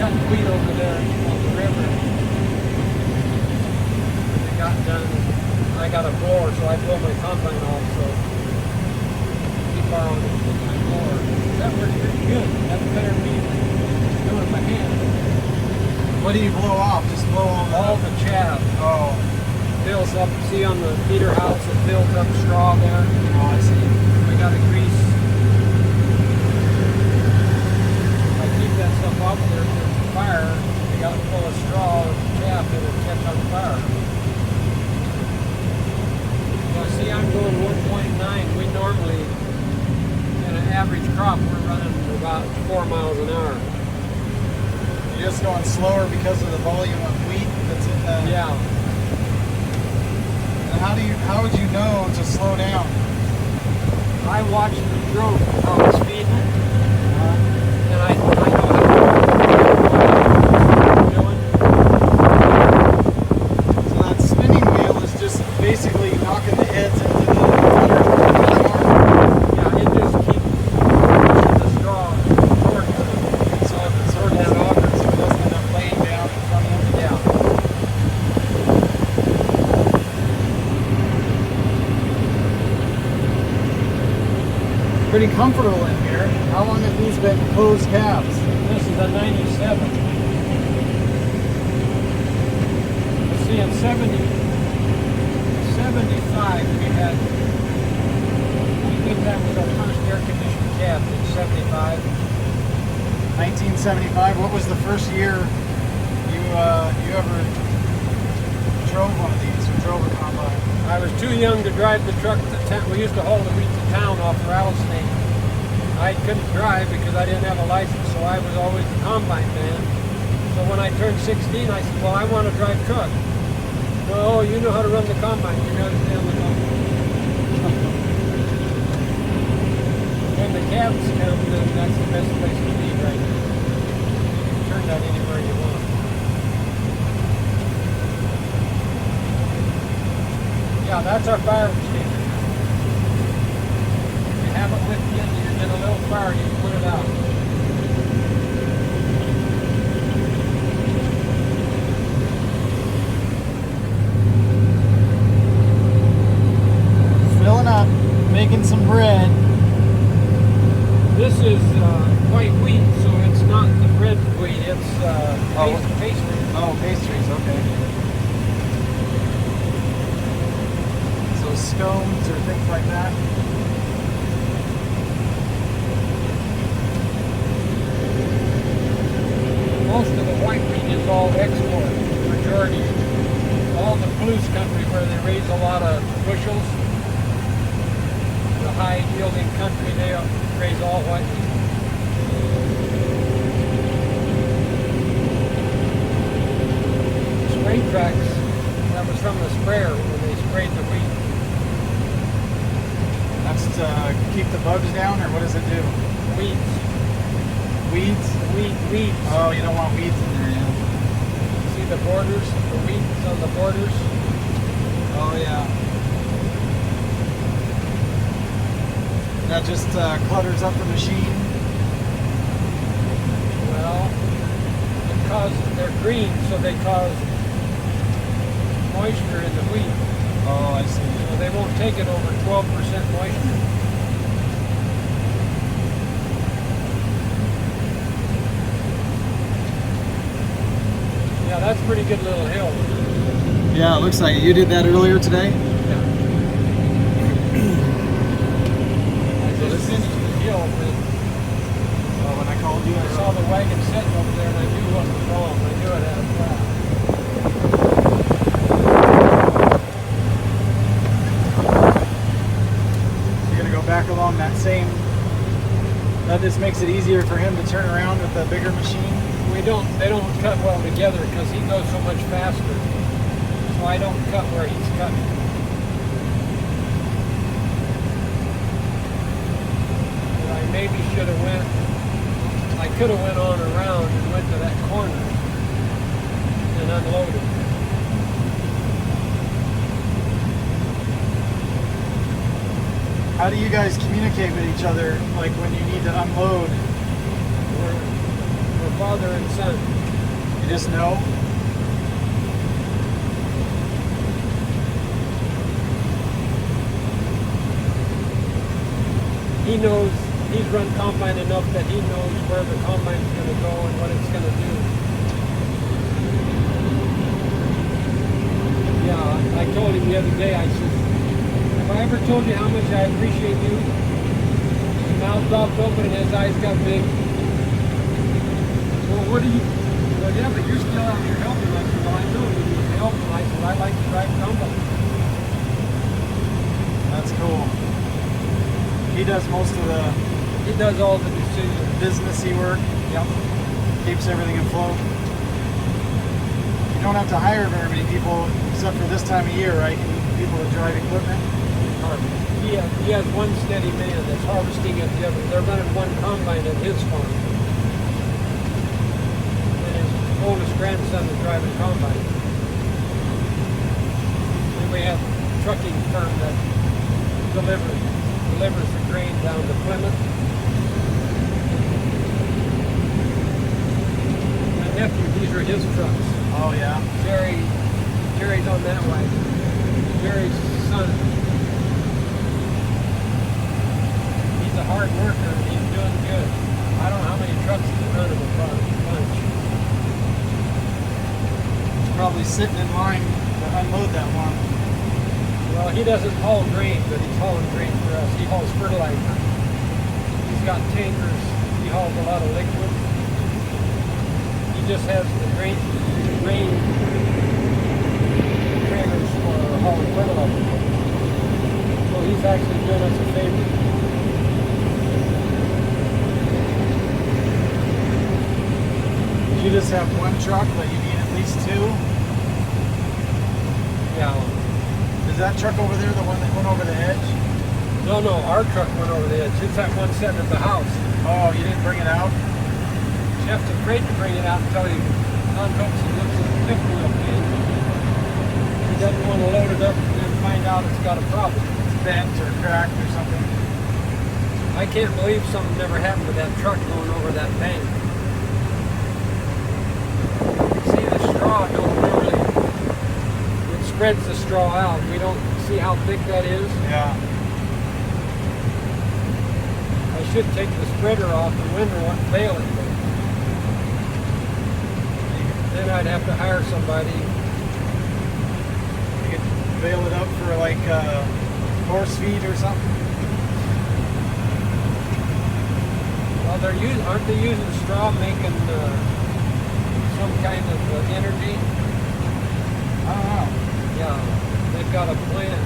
planting wheat over there on the river. It got done. I got a blower, so I blow my combine off. So keep borrowing my blower. That works pretty good. That's better than me doing it by hand. What do you blow off? Just blow All the chaff. Oh. Builds up. See on the feeder house, it builds up straw there. Oh, I see. We got to grease. If I keep that stuff off there, if there's a fire, we got to pull a straw and chaff and it'll catch on fire. Well, see, I'm going 1.9. We normally, in an average crop, we're running about 4 miles an hour. You're just going slower because of the volume of wheat that's in the... Yeah. And how would you know to slow down? I watch the drove how it's feeding, and I know how to doing. So that spinning wheel is just basically knocking the heads into the gutter. Yeah, it just keeps pushing the straw toward the So if it's sort of awkward, so it doesn't end up laying down in front of you. yeah. Pretty comfortable in here. How long have these been closed cabs? This is a 97. Let's see, in 75 we had, I think that was our first air-conditioned cab in 75. 1975. What was the first year you ever drove one of these or drove a combine? I was too young to drive the truck to town. We used to haul the wheat to town off Rattlesnake. I couldn't drive because I didn't have a license, so I was always the combine man. So when I turned 16, I said, well, I want to drive truck. No, you know how to run the combine. You got to stay on the combine. When the cabs come, then that's the best place to be right now. You can turn that anywhere you want. Yeah, that's our fire extinguisher. If you have it with you and you're in a little fire, you can put it out. Filling up, making some bread. This is white wheat, so it's not the bread wheat, it's pastry. Oh, pastries, okay. So scones or things like that. Most of the white wheat is all export, majority. All the blues country where they raise a lot of bushels, the high yielding country, they raise all white wheat. Spray tracks, that was from the sprayer when they sprayed the wheat. That's to keep the bugs down, or what does it do? Weeds. Weeds? Weeds. Oh, you don't want weeds in there, yeah. See the borders, the weeds on the borders? Oh, yeah. That just clutters up the machine. Well, because they're green, so they cause moisture in the wheat. Oh, I see. So they won't take it over 12% moisture. Yeah, that's a pretty good little hill. Yeah, it looks like it. You did that earlier today? Yeah. I just finished the hill, but Oh, when I called you, I saw the wagon sitting over there and I knew what was wrong. I knew it had a flat. You're going to go back along that same... That just makes it easier for him to turn around with the bigger machine. They don't cut well together because he goes so much faster. So I don't cut where he's cutting. And I maybe should have I could have went on around and went to that corner and unloaded. How do you guys communicate with each other, like when you need to unload? We're father and son. just know. He knows, he's run combine enough that he knows where the combine's going to go and what it's going to do. Yeah, I told him the other day, I said, have I ever told you how much I appreciate you? His mouth dropped open and his eyes got big. Well, what do you, well, yeah, but you're still out here helping us. Well, I know you need help. And I said, I like to drive combine. That's cool. He does most of the He does all the decisions. businessy work, Yep. keeps everything afloat. You don't have to hire very many people except for this time of year, right? You need people to drive equipment. He has one steady man that's harvesting at the other. They're running one combine at his farm. And his oldest grandson is driving combine. And we have a trucking firm that delivers the grain down to Plymouth. My nephew, these are his trucks. Oh yeah. Jerry's on that wagon. Jerry's son. He's a hard worker and he's doing good. I don't know how many trucks he's running a bunch. He's probably sitting in line to unload that one. Well, he doesn't haul grain, but he's hauling grain for us. He hauls fertilizer. He's got tankers. He hauls a lot of liquid. He just has the grain trailers for hauling fertilizer. So he's actually doing us a favor. You just have one truck, but you need at least two. Yeah. Is that truck over there the one that went over the edge? No, our truck went over the edge. It's that one sitting at the house. Oh, you didn't bring it out? Jeff's afraid to bring it out until he unhooks and looks at the fifth wheel pin. He doesn't want to load it up and then find out it's got a problem. It's bent or cracked or something. I can't believe something never happened to that truck going over that bank. See, the straw don't really, it spreads the straw out. We don't see how thick that is. Yeah. I should take the spreader off and bale it. Then I'd have to hire somebody. You could bale it up for like horse feed or something. Well, aren't they using straw making some kind of energy? I don't know. Yeah, they've got a plant.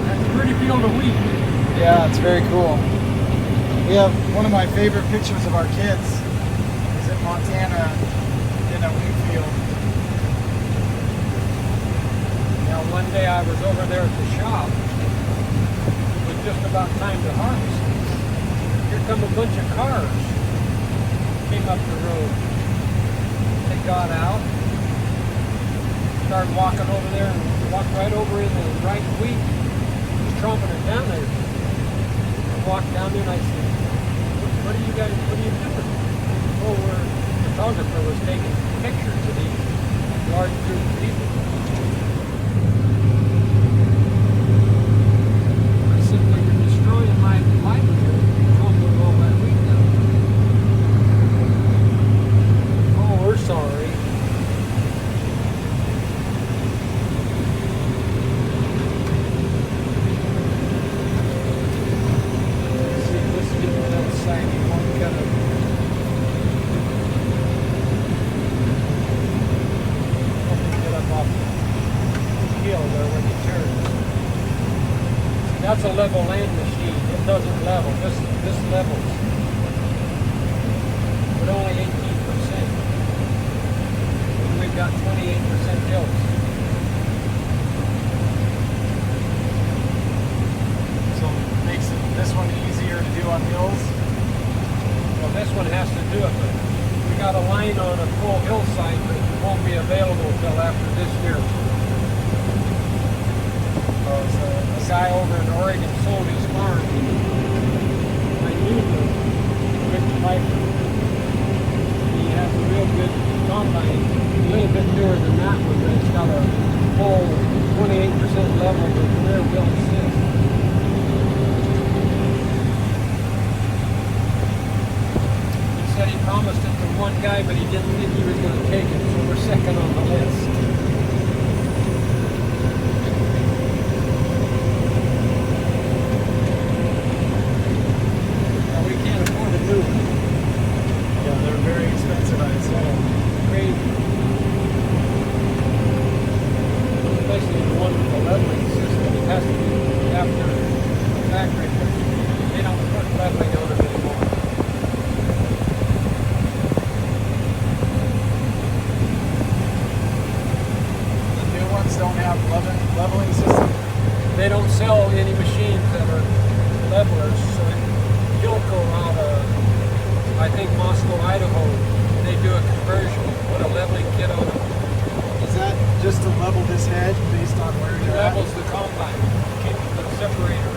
That's a pretty field of wheat. Yeah, it's very cool. We have one of my favorite pictures of our kids is in Montana in a wheat field. Now, one day I was over there at the shop. It was just about time to harvest. Here come a bunch of cars. Came up the road. They got out. Started walking over there and walked right over in the right wheat. Just tromping it down there. I walked down there and I said, what are you doing? Oh, the photographer was taking pictures of these large group of people. I said, well, you're destroying my livelihood. You're tromping all that wheat down. Oh, we're sorry. That's a level land machine. It doesn't level. This levels. But only 18%. And we've got 28% hills. So it makes this one easier to do on hills. Well, this one has to do it, but we got a line on a full hillside, but it won't be available till after this year. Oh, so A guy over in Oregon sold his farm. I knew Rick Piper. He has a real good combine, a little bit newer than that one, but it's got a full 28% level with rear wheel assist. He said he promised it to one guy, but he didn't think he was going to take it, so we're second on the list. We can't afford a new one. yeah, they're very expensive, I assume. Crazy. Especially the one with the leveling system. It has to be after the factory. They don't put leveling on it anymore. The new ones don't have leveling system. They don't sell any machines that are levelers. So in Gilco out of, I think, Moscow, Idaho, they do a conversion, put a leveling kit on it. Is that just to level this head based on where It you're at? levels the combine, keeps the separator